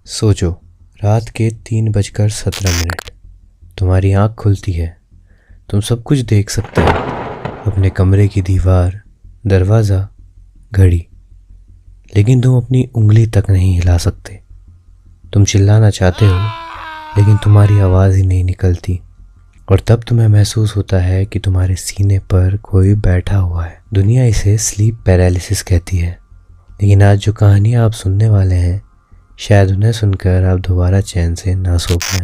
सोचो, रात के 3:17 तुम्हारी आँख खुलती है। तुम सब कुछ देख सकते हो, अपने कमरे की दीवार, दरवाज़ा, घड़ी। लेकिन तुम अपनी उंगली तक नहीं हिला सकते। तुम चिल्लाना चाहते हो, लेकिन तुम्हारी आवाज़ ही नहीं निकलती। और तब तुम्हें महसूस होता है कि तुम्हारे सीने पर कोई बैठा हुआ है। दुनिया इसे स्लीप पैरालिसिस कहती है। लेकिन आज जो कहानी आप सुनने वाले हैं, शायद उन्हें सुनकर आप दोबारा चैन से ना सो पाएं।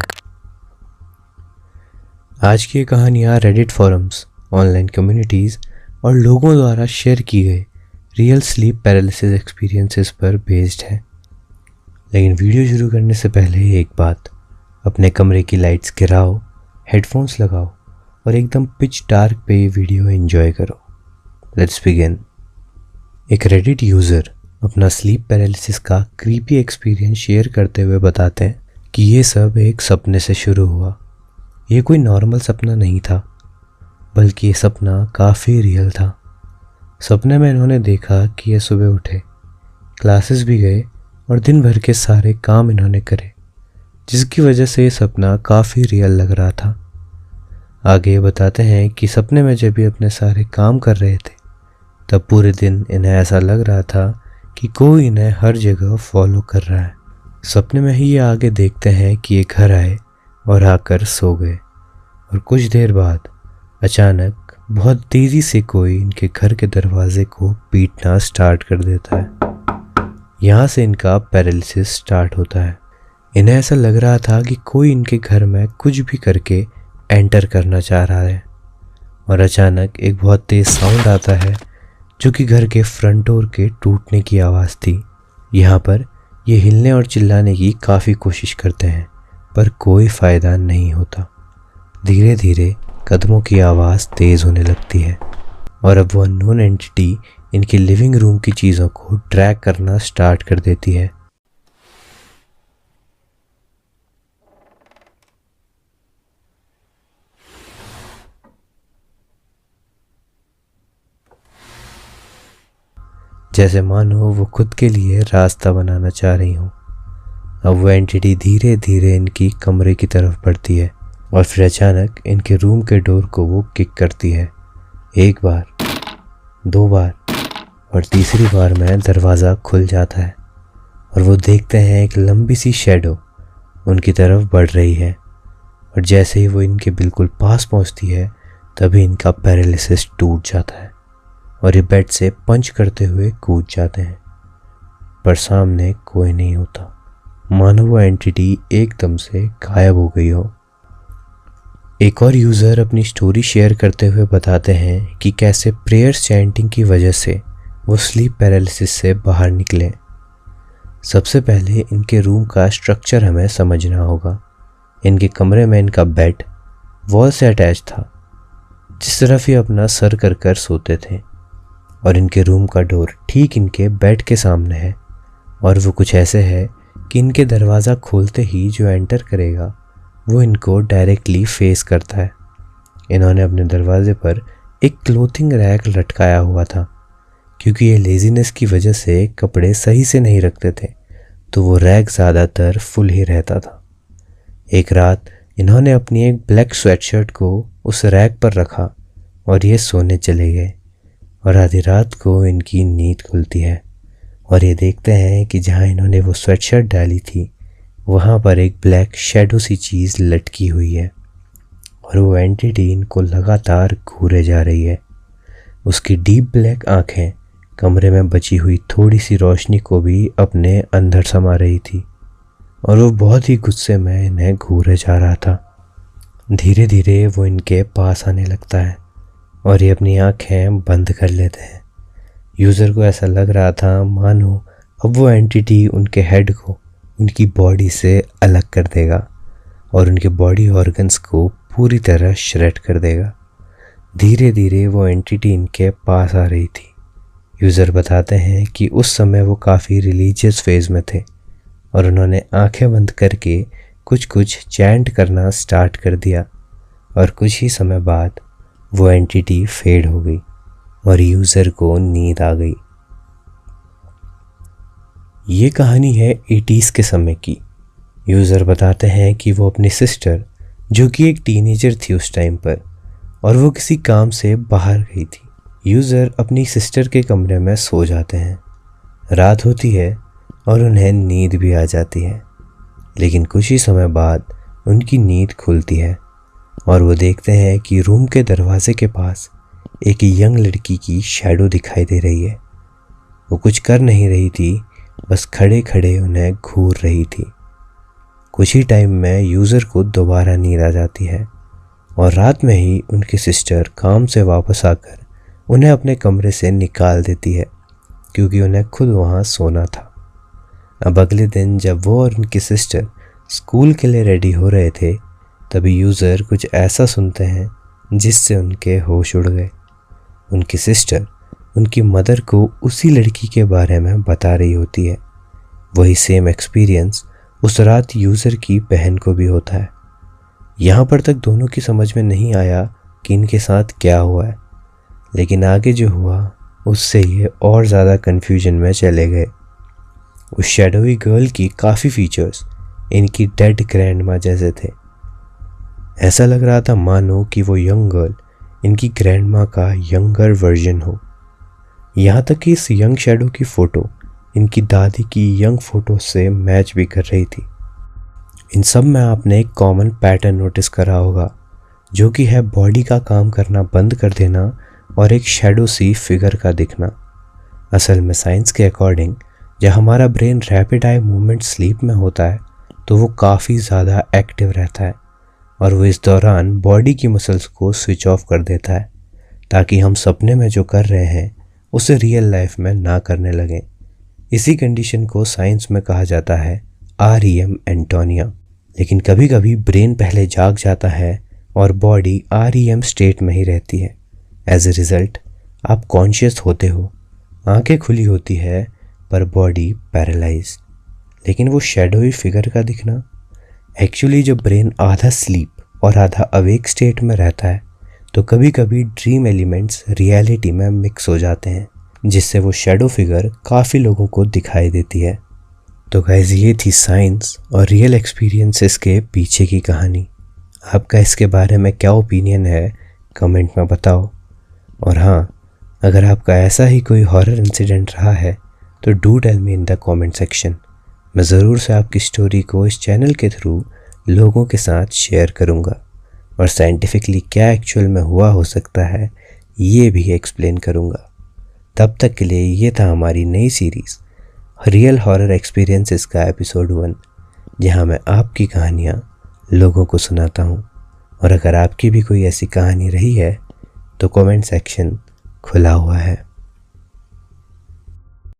आज की कहानियाँ रेडिट फोरम्स, ऑनलाइन कम्युनिटीज़ और लोगों द्वारा शेयर की गई रियल स्लीप पैरालिसिस एक्सपीरियंसेस पर बेस्ड है। लेकिन वीडियो शुरू करने से पहले एक बात, अपने कमरे की लाइट्स गिराओ, हेडफोन्स लगाओ और एकदम पिच डार्क पे ये वीडियो एंजॉय करो। Let's begin. एक रेडिट यूज़र अपना स्लीप पैरालिसिस का क्रीपी एक्सपीरियंस शेयर करते हुए बताते हैं कि ये सब एक सपने से शुरू हुआ। ये कोई नॉर्मल सपना नहीं था, बल्कि ये सपना काफ़ी रियल था। सपने में इन्होंने देखा कि ये सुबह उठे, क्लासेस भी गए और दिन भर के सारे काम इन्होंने करे, जिसकी वजह से ये सपना काफ़ी रियल लग रहा था। आगे ये बताते हैं कि सपने में जब ये अपने सारे काम कर रहे थे, तब पूरे दिन इन्हें ऐसा लग रहा था कि कोई इन्हें हर जगह फॉलो कर रहा है। सपने में ही ये आगे देखते हैं कि ये घर आए और आकर सो गए, और कुछ देर बाद अचानक बहुत तेज़ी से कोई इनके घर के दरवाजे को पीटना स्टार्ट कर देता है। यहाँ से इनका पैरालिसिस स्टार्ट होता है। इन्हें ऐसा लग रहा था कि कोई इनके घर में कुछ भी करके एंटर करना चाह रहा है, और अचानक एक बहुत तेज़ साउंड आता है जो कि घर के फ्रंट डोर के टूटने की आवाज़ थी। यहाँ पर ये हिलने और चिल्लाने की काफ़ी कोशिश करते हैं, पर कोई फ़ायदा नहीं होता। धीरे धीरे कदमों की आवाज़ तेज़ होने लगती है, और अब वो अननोन एंटिटी इनके लिविंग रूम की चीज़ों को ड्रैग करना स्टार्ट कर देती है। जैसे मानो वो खुद के लिए रास्ता बनाना चाह रही हूँ। अब वो एंटिटी धीरे धीरे इनकी कमरे की तरफ बढ़ती है, और फिर अचानक इनके रूम के डोर को वो किक करती है। एक बार, दो बार और तीसरी बार में दरवाज़ा खुल जाता है, और वो देखते हैं एक लंबी सी शैडो उनकी तरफ बढ़ रही है। और जैसे ही वो इनके बिल्कुल पास पहुँचती है, तभी इनका पैरालिसिस टूट जाता है और ये बेड से पंच करते हुए कूद जाते हैं। पर सामने कोई नहीं होता, मानो वो एंटिटी एकदम से गायब हो गई हो। एक और यूज़र अपनी स्टोरी शेयर करते हुए बताते हैं कि कैसे प्रेयर्स चैंटिंग की वजह से वो स्लीप पैरालिसिस से बाहर निकले। सबसे पहले इनके रूम का स्ट्रक्चर हमें समझना होगा। इनके कमरे में इनका बेड वॉल से अटैच था, जिस तरफ ये अपना सर कर कर सोते थे, और इनके रूम का डोर ठीक इनके बेड के सामने है। और वो कुछ ऐसे है कि इनके दरवाज़ा खोलते ही जो एंटर करेगा वो इनको डायरेक्टली फेस करता है। इन्होंने अपने दरवाजे पर एक क्लोथिंग रैक लटकाया हुआ था, क्योंकि ये लेज़ीनेस की वजह से कपड़े सही से नहीं रखते थे, तो वो रैक ज़्यादातर फुल ही रहता था। एक रात इन्होंने अपनी एक ब्लैक स्वेटशर्ट को उस रैक पर रखा और ये सोने चले गए। और आधी रात को इनकी नींद खुलती है, और ये देखते हैं कि जहाँ इन्होंने वो स्वेटशर्ट डाली थी, वहाँ पर एक ब्लैक शैडो सी चीज़ लटकी हुई है, और वो एंटिटी इनको लगातार घूरे जा रही है। उसकी डीप ब्लैक आँखें कमरे में बची हुई थोड़ी सी रोशनी को भी अपने अंदर समा रही थी, और वो बहुत ही गुस्से में इन्हें घूरे जा रहा था। धीरे धीरे वो इनके पास आने लगता है, और ये अपनी आँखें बंद कर लेते हैं। यूज़र को ऐसा लग रहा था मानो अब वो एंटिटी उनके हेड को उनकी बॉडी से अलग कर देगा और उनके बॉडी ऑर्गन्स को पूरी तरह श्रेड कर देगा। धीरे धीरे वो एंटिटी इनके पास आ रही थी। यूज़र बताते हैं कि उस समय वो काफ़ी रिलीजियस फेज़ में थे, और उन्होंने आंखें बंद करके कुछ कुछ चैंट करना स्टार्ट कर दिया, और कुछ ही समय बाद वो एंटिटी फेड हो गई और यूज़र को नींद आ गई। ये कहानी है 80s के समय की, यूज़र बताते हैं कि वो अपनी सिस्टर, जो कि एक टीनेजर थी उस टाइम पर, और वो किसी काम से बाहर गई थी। यूज़र अपनी सिस्टर के कमरे में सो जाते हैं। रात होती है और उन्हें नींद भी आ जाती है, लेकिन कुछ ही समय बाद उनकी नींद खुलती है और वो देखते हैं कि रूम के दरवाजे के पास एक यंग लड़की की शैडो दिखाई दे रही है। वो कुछ कर नहीं रही थी, बस खड़े खड़े उन्हें घूर रही थी। कुछ ही टाइम में यूज़र को दोबारा नींद आ जाती है और रात में ही उनकी सिस्टर काम से वापस आकर उन्हें अपने कमरे से निकाल देती है, क्योंकि उन्हें खुद वहाँ सोना था। अब अगले दिन जब वो और उनकी सिस्टर स्कूल के लिए रेडी हो रहे थे, तभी यूज़र कुछ ऐसा सुनते हैं जिससे उनके होश उड़ गए। उनकी सिस्टर उनकी मदर को उसी लड़की के बारे में बता रही होती है। वही सेम एक्सपीरियंस उस रात यूज़र की बहन को भी होता है। यहाँ पर तक दोनों की समझ में नहीं आया कि इनके साथ क्या हुआ है, लेकिन आगे जो हुआ उससे ये और ज़्यादा कन्फ्यूजन में चले गए। उस शैडोई गर्ल की काफ़ी फीचर्स इनकी डेड ग्रैंड माँ जैसे थे। ऐसा लग रहा था मानो कि वो यंग गर्ल इनकी ग्रैंड माँ का यंगर वर्जन हो। यहाँ तक कि इस यंग शैडो की फ़ोटो इनकी दादी की यंग फ़ोटो से मैच भी कर रही थी। इन सब में आपने एक कॉमन पैटर्न नोटिस करा होगा, जो कि है बॉडी का काम करना बंद कर देना और एक शैडो सी फिगर का दिखना। असल में साइंस के अकॉर्डिंग जब हमारा brain rapid eye movement sleep में होता है तो वो काफ़ी ज़्यादा एक्टिव रहता है और वो इस दौरान बॉडी की मसल्स को स्विच ऑफ कर देता है, ताकि हम सपने में जो कर रहे हैं उसे रियल लाइफ में ना करने लगें। इसी कंडीशन को साइंस में कहा जाता है REM एंटोनिया। लेकिन कभी कभी ब्रेन पहले जाग जाता है और बॉडी REM स्टेट में ही रहती है। एज ए रिज़ल्ट आप कॉन्शियस होते हो, आंखें खुली होती है पर बॉडी पैरालाइज। लेकिन वो शैडोई फिगर का दिखना, एक्चुअली जब ब्रेन आधा स्लीप और आधा अवेक स्टेट में रहता है तो कभी कभी ड्रीम एलिमेंट्स रियलिटी में मिक्स हो जाते हैं, जिससे वो शैडो फिगर काफ़ी लोगों को दिखाई देती है। तो गाइस, ये थी साइंस और रियल एक्सपीरियंसेस के पीछे की कहानी। आपका इसके बारे में क्या ओपिनियन है कमेंट में बताओ। और हाँ, अगर आपका ऐसा ही कोई हॉरर इंसिडेंट रहा है तो do tell me in the comment section. मैं ज़रूर से आपकी स्टोरी को इस चैनल के थ्रू लोगों के साथ शेयर करूँगा और साइंटिफिकली क्या एक्चुअल में हुआ हो सकता है ये भी एक्सप्लेन करूँगा। तब तक के लिए ये था हमारी नई सीरीज़ रियल हॉरर एक्सपीरियंसेस का एपिसोड 1, जहाँ मैं आपकी कहानियाँ लोगों को सुनाता हूँ। और अगर आपकी भी कोई ऐसी कहानी रही है तो कमेंट सेक्शन खुला हुआ है।